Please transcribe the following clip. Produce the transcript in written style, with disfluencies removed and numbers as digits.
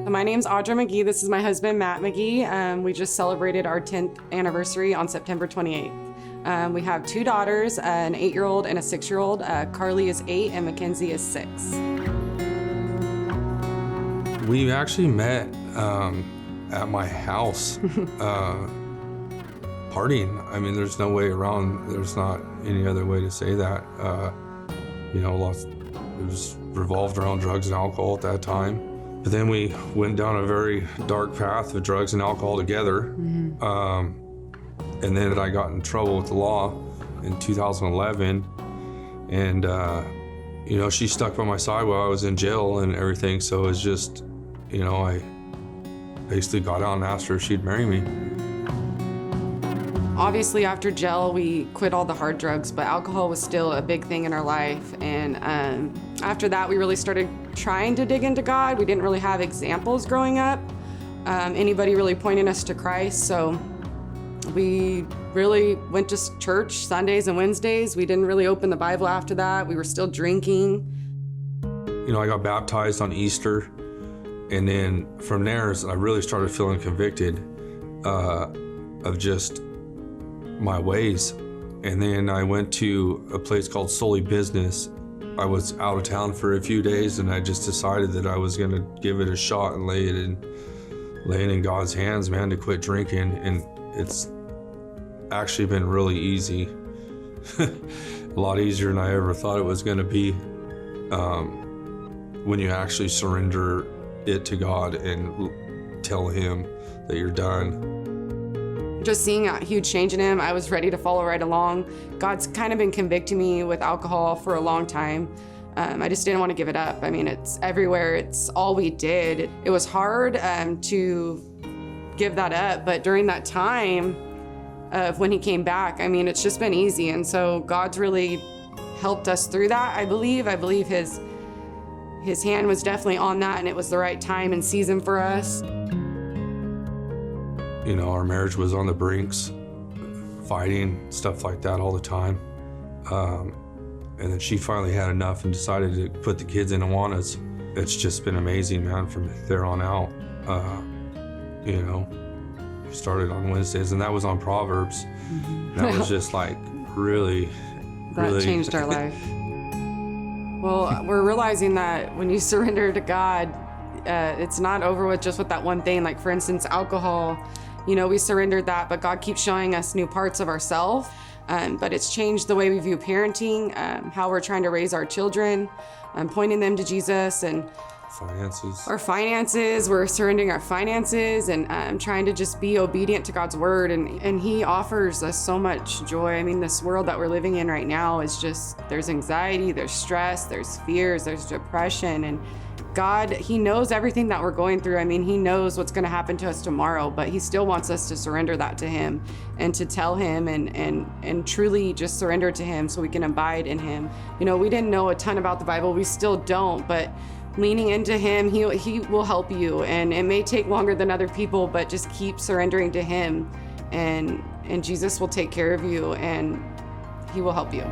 My name's Audra McGee. This is my husband, Matt McGee. We just celebrated our 10th anniversary on September 28th. We have two daughters, an 8-year-old and a 6-year-old. Carly is 8 and Mackenzie is 6. We actually met at my house, partying. I mean, there's no way around, there's not any other way to say that. It was revolved around drugs and alcohol at that time. But then we went down a very dark path of drugs and alcohol together. And then I got in trouble with the law in 2011. And, she stuck by my side while I was in jail and everything. So it was just, I basically got out and asked her if she'd marry me. Obviously, after jail, we quit all the hard drugs, but alcohol was still a big thing in our life. And after that, we really started trying to dig into God. We didn't really have examples growing up, anybody really pointing us to Christ. So we really went to church Sundays and Wednesdays. We didn't really open the Bible after that. We were still drinking. I got baptized on Easter. And then from there, I really started feeling convicted of just my ways. And then I went to a place called Solely Business. I was out of town for a few days, and I just decided that I was gonna give it a shot and lay it in God's hands, man, to quit drinking. And it's actually been really easy. A lot easier than I ever thought it was gonna be, when you actually surrender it to God and tell Him that you're done. Just seeing a huge change in him, I was ready to follow right along. God's kind of been convicting me with alcohol for a long time. I just didn't want to give it up. I mean, it's everywhere. It's all we did. It was hard to give that up, but during that time of when he came back, I mean, it's just been easy. And so God's really helped us through that, I believe. I believe his hand was definitely on that, and it was the right time and season for us. Our marriage was on the brinks, fighting, stuff like that all the time. And then she finally had enough and decided to put the kids in Awanas. It's just been amazing, man, from there on out. We started on Wednesdays, and that was on Proverbs. That was just like really changed our life. Well, we're realizing that when you surrender to God, it's not over with just with that one thing. Like, for instance, alcohol. We surrendered that, but God keeps showing us new parts of ourselves. But it's changed the way we view parenting, how we're trying to raise our children, pointing them to Jesus, and our finances. We're surrendering our finances and trying to just be obedient to God's word. And He offers us so much joy. I mean, this world that we're living in right now is just, there's anxiety, there's stress, there's fears, there's depression. And God, He knows everything that we're going through. I mean, He knows what's going to happen to us tomorrow, but He still wants us to surrender that to Him and to tell Him and truly just surrender to Him so we can abide in Him. We didn't know a ton about the Bible. We still don't, but leaning into Him, He will help you. And it may take longer than other people, but just keep surrendering to Him, and Jesus will take care of you, and He will help you.